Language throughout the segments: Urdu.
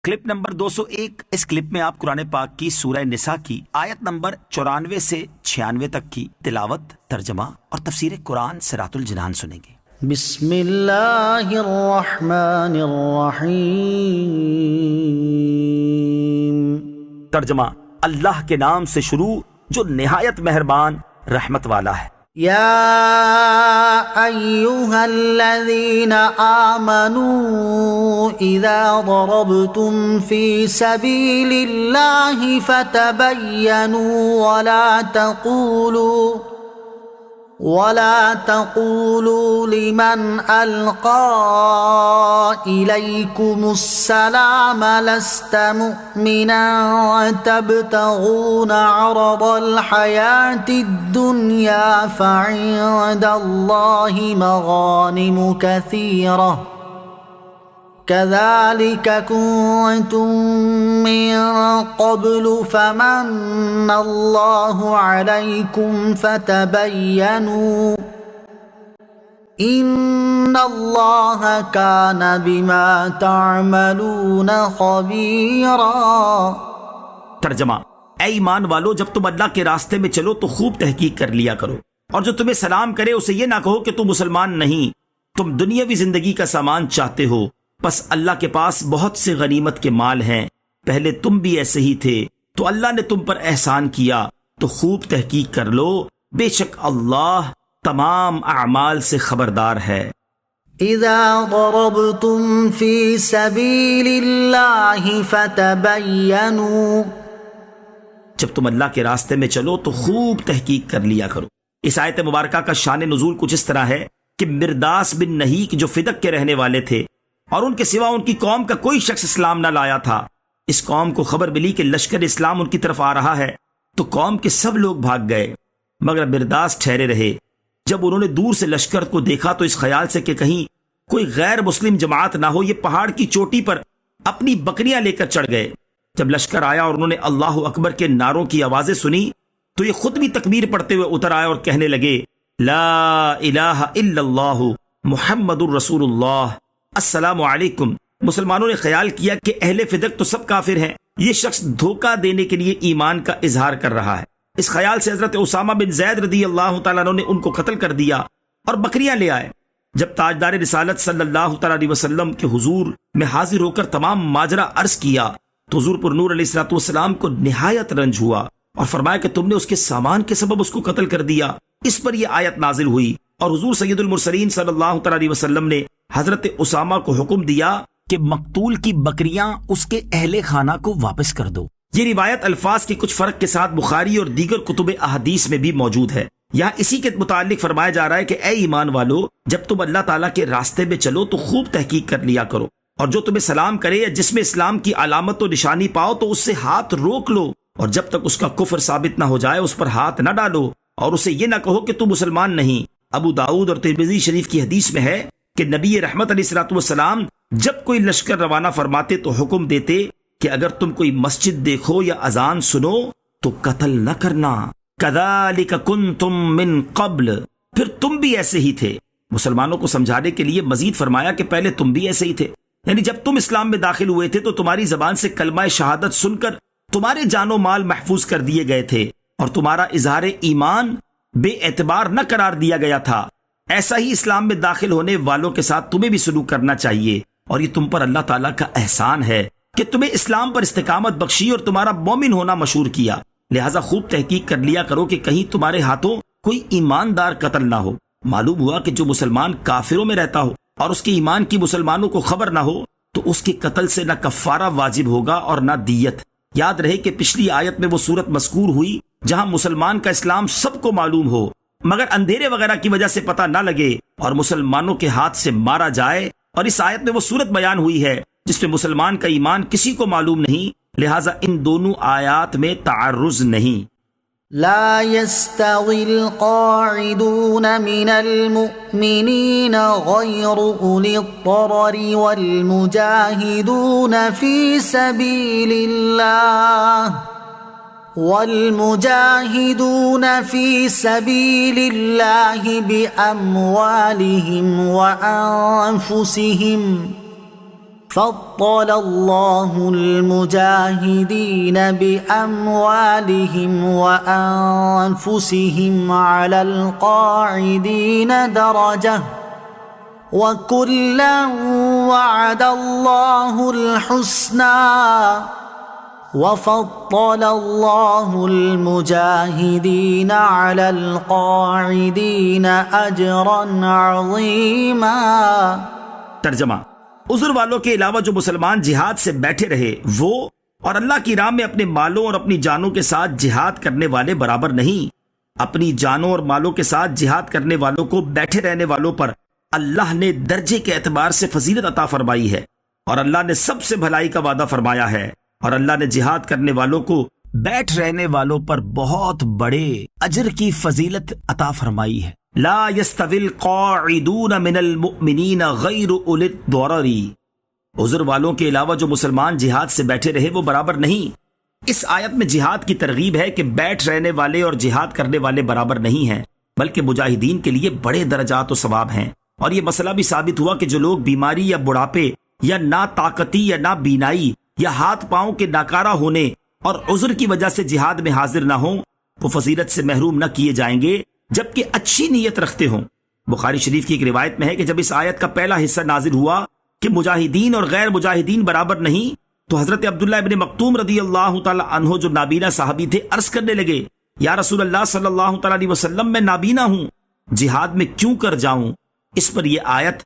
Clip number 201۔ اس کلپ میں آپ قرآن پاک کی سورہ نساء کی آیت نمبر 94 سے 96 تک کی تلاوت، ترجمہ اور تفسیر قرآن صراط الجنان سنیں گے۔ بسم اللہ الرحمن الرحیم۔ ترجمہ: اللہ کے نام سے شروع جو نہایت مہربان رحمت والا ہے۔ یا ایہا الذین آمنوا اذا ضربتم فی سبیل اللہ فتبینوا ولا تقولوا لمن القى الیکم السلام لست مؤمنا تبتغون عرض الحیاة الدنیا فعند اللہ مغانم کثیرہ كذلك كنتم من قبل فمن الله عليكم فتبينوا إن الله كان بما تعملون خبيرا۔ ترجمہ: اے ایمان والو، جب تم اللہ کے راستے میں چلو تو خوب تحقیق کر لیا کرو، اور جو تمہیں سلام کرے اسے یہ نہ کہو کہ تم مسلمان نہیں، تم دنیاوی زندگی کا سامان چاہتے ہو، پس اللہ کے پاس بہت سے غنیمت کے مال ہیں، پہلے تم بھی ایسے ہی تھے تو اللہ نے تم پر احسان کیا، تو خوب تحقیق کر لو، بے شک اللہ تمام اعمال سے خبردار ہے۔ اذا ضربتم فی سبیل اللہ فتبینوا، جب تم اللہ کے راستے میں چلو تو خوب تحقیق کر لیا کرو۔ اس آیت مبارکہ کا شان نزول کچھ اس طرح ہے کہ مرداس بن نہیک جو فدق کے رہنے والے تھے اور ان کے سوا ان کی قوم کا کوئی شخص اسلام نہ لایا تھا، اس قوم کو خبر ملی کہ لشکر اسلام ان کی طرف آ رہا ہے، تو قوم کے سب لوگ بھاگ گئے، مگر مرداس ٹھہرے رہے۔ جب انہوں نے دور سے لشکر کو دیکھا تو اس خیال سے کہ کہیں کوئی غیر مسلم جماعت نہ ہو، یہ پہاڑ کی چوٹی پر اپنی بکریاں لے کر چڑھ گئے۔ جب لشکر آیا اور انہوں نے اللہ اکبر کے نعروں کی آوازیں سنی تو یہ خود بھی تکبیر پڑھتے ہوئے اتر آئے اور کہنے لگے، لا الہ الا اللہ محمد الرسول اللہ، السلام علیکم۔ مسلمانوں نے خیال کیا کہ اہل فدق تو سب کافر ہیں، یہ شخص دھوکہ دینے کے لیے ایمان کا اظہار کر رہا ہے۔ اس خیال سے حضرت اسامہ بن زید رضی اللہ تعالیٰ عنہ نے ان کو قتل کر دیا اور بکریاں لے آئے۔ جب تاجدار رسالت صلی اللہ تعالیٰ علیہ وسلم کے حضور میں حاضر ہو کر تمام ماجرا عرض کیا تو حضور پر نور علیہ الصلوۃ والسلام کو نہایت رنج ہوا اور فرمایا کہ تم نے اس کے سامان کے سبب اس کو قتل کر دیا۔ اس پر یہ آیت نازل ہوئی اور حضور سید المرسلین صلی اللہ تعالیٰ علیہ وسلم نے حضرت اسامہ کو حکم دیا کہ مقتول کی بکریاں اس کے اہل خانہ کو واپس کر دو۔ یہ روایت الفاظ کے کچھ فرق کے ساتھ بخاری اور دیگر کتب احادیث میں بھی موجود ہے۔ یہاں اسی کے متعلق فرمایا جا رہا ہے کہ اے ایمان والو، جب تم اللہ تعالیٰ کے راستے میں چلو تو خوب تحقیق کر لیا کرو، اور جو تمہیں سلام کرے یا جس میں اسلام کی علامت و نشانی پاؤ تو اس سے ہاتھ روک لو، اور جب تک اس کا کفر ثابت نہ ہو جائے اس پر ہاتھ نہ ڈالو، اور اسے یہ نہ کہو کہ تم مسلمان نہیں۔ ابو داؤد اور ترمذی شریف کی حدیث میں ہے کہ نبی رحمت علیہ الصلوۃ والسلام جب کوئی لشکر روانہ فرماتے تو حکم دیتے کہ اگر تم کوئی مسجد دیکھو یا اذان سنو تو قتل نہ کرنا، کذالک کنتم من قبل، پھر تم بھی ایسے ہی تھے۔ مسلمانوں کو سمجھانے کے لیے مزید فرمایا کہ پہلے تم بھی ایسے ہی تھے، یعنی جب تم اسلام میں داخل ہوئے تھے تو تمہاری زبان سے کلمہ شہادت سن کر تمہارے جان و مال محفوظ کر دیے گئے تھے اور تمہارا اظہار ایمان بے اعتبار نہ قرار دیا گیا تھا۔ ایسا ہی اسلام میں داخل ہونے والوں کے ساتھ تمہیں بھی سلوک کرنا چاہیے، اور یہ تم پر اللہ تعالیٰ کا احسان ہے کہ تمہیں اسلام پر استقامت بخشی اور تمہارا مومن ہونا مشہور کیا۔ لہٰذا خوب تحقیق کر لیا کرو کہ کہیں تمہارے ہاتھوں کوئی ایماندار قتل نہ ہو۔ معلوم ہوا کہ جو مسلمان کافروں میں رہتا ہو اور اس کے ایمان کی مسلمانوں کو خبر نہ ہو تو اس کے قتل سے نہ کفارہ واجب ہوگا اور نہ دیت۔ یاد رہے کہ پچھلی آیت میں وہ صورت مذکور ہوئی جہاں مسلمان کا اسلام سب کو معلوم ہو مگر اندھیرے وغیرہ کی وجہ سے پتہ نہ لگے اور مسلمانوں کے ہاتھ سے مارا جائے، اور اس آیت میں وہ صورت بیان ہوئی ہے جس میں مسلمان کا ایمان کسی کو معلوم نہیں، لہٰذا ان دونوں آیات میں تعرض نہیں۔ لا يستوي القاعدون من المؤمنين غير أولي الضرر والمجاهدون في سبيل الله بأموالهم وأنفسهم فضل الله المجاهدين بأموالهم وأنفسهم على القاعدين درجة وكلا وعد الله الحسنى وفضل الله المجاهدين على القاعدين أجرا عظيما۔ ترجمہ: عذر والوں کے علاوہ جو مسلمان جہاد سے بیٹھے رہے وہ اور اللہ کی راہ میں اپنے مالوں اور اپنی جانوں کے ساتھ جہاد کرنے والے برابر نہیں۔ اپنی جانوں اور مالوں کے ساتھ جہاد کرنے والوں کو بیٹھے رہنے والوں پر اللہ نے درجے کے اعتبار سے فضیلت عطا فرمائی ہے، اور اللہ نے سب سے بھلائی کا وعدہ فرمایا ہے، اور اللہ نے جہاد کرنے والوں کو بیٹھ رہنے والوں پر بہت بڑے اجر کی فضیلت عطا فرمائی ہے۔ لا يستوي القاعدون من المؤمنین غیر اولی الضرر، عذر والوں کے علاوہ جو مسلمان جہاد سے بیٹھے رہے وہ برابر نہیں۔ اس آیت میں جہاد کی ترغیب ہے کہ بیٹھ رہنے والے اور جہاد کرنے والے برابر نہیں ہیں، بلکہ مجاہدین کے لیے بڑے درجات و ثواب ہیں۔ اور یہ مسئلہ بھی ثابت ہوا کہ جو لوگ بیماری یا بڑھاپے یا ناطاقتی یا نابینائی یا ہاتھ پاؤں کے ناکارہ ہونے اور عذر کی وجہ سے جہاد میں حاضر نہ ہوں وہ فضیلت سے محروم نہ کیے جائیں گے جبکہ اچھی نیت رکھتے ہوں۔ بخاری شریف کی ایک روایت میں ہے کہ جب اس آیت کا پہلا حصہ نازل ہوا کہ مجاہدین اور غیر مجاہدین برابر نہیں، تو حضرت عبداللہ ابن مکتوم رضی اللہ تعالی عنہ جو نابینا صحابی تھے عرض کرنے لگے، یا رسول اللہ صلی اللہ تعالی علیہ وسلم میں نابینا ہوں، جہاد میں کیوں کر جاؤں؟ اس پر یہ آیت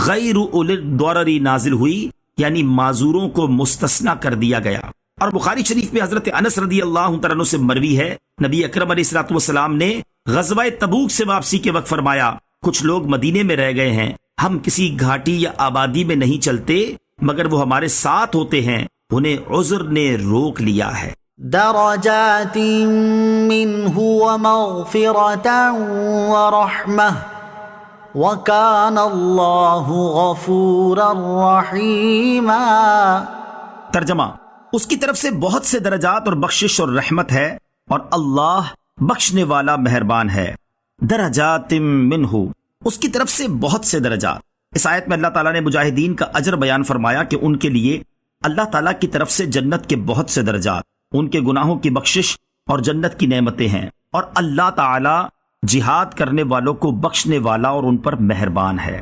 غیر اولی الضرر نازل ہوئی، یعنی معذوروں کو مستثنی کر دیا گیا۔ اور بخاری شریف میں حضرت انس رضی اللہ تعالیٰ عنہ سے مروی ہے، نبی اکرم علیہ الصلوۃ والسلام نے غزوہ تبوک سے واپسی کے وقت فرمایا، کچھ لوگ مدینے میں رہ گئے ہیں، ہم کسی گھاٹی یا آبادی میں نہیں چلتے مگر وہ ہمارے ساتھ ہوتے ہیں، انہیں عذر نے روک لیا ہے۔ درجات منه ومغفرة ورحمة وكان الله غفورا رحيما۔ ترجمہ: اس کی طرف سے بہت سے درجات اور بخشش اور رحمت ہے، اور اللہ بخشنے والا مہربان ہے۔ درجات منہ، اس کی طرف سے بہت سے درجات۔ اس آیت میں اللہ تعالیٰ نے مجاہدین کا اجر بیان فرمایا کہ ان کے لیے اللہ تعالیٰ کی طرف سے جنت کے بہت سے درجات، ان کے گناہوں کی بخشش اور جنت کی نعمتیں ہیں، اور اللہ تعالیٰ جہاد کرنے والوں کو بخشنے والا اور ان پر مہربان ہے۔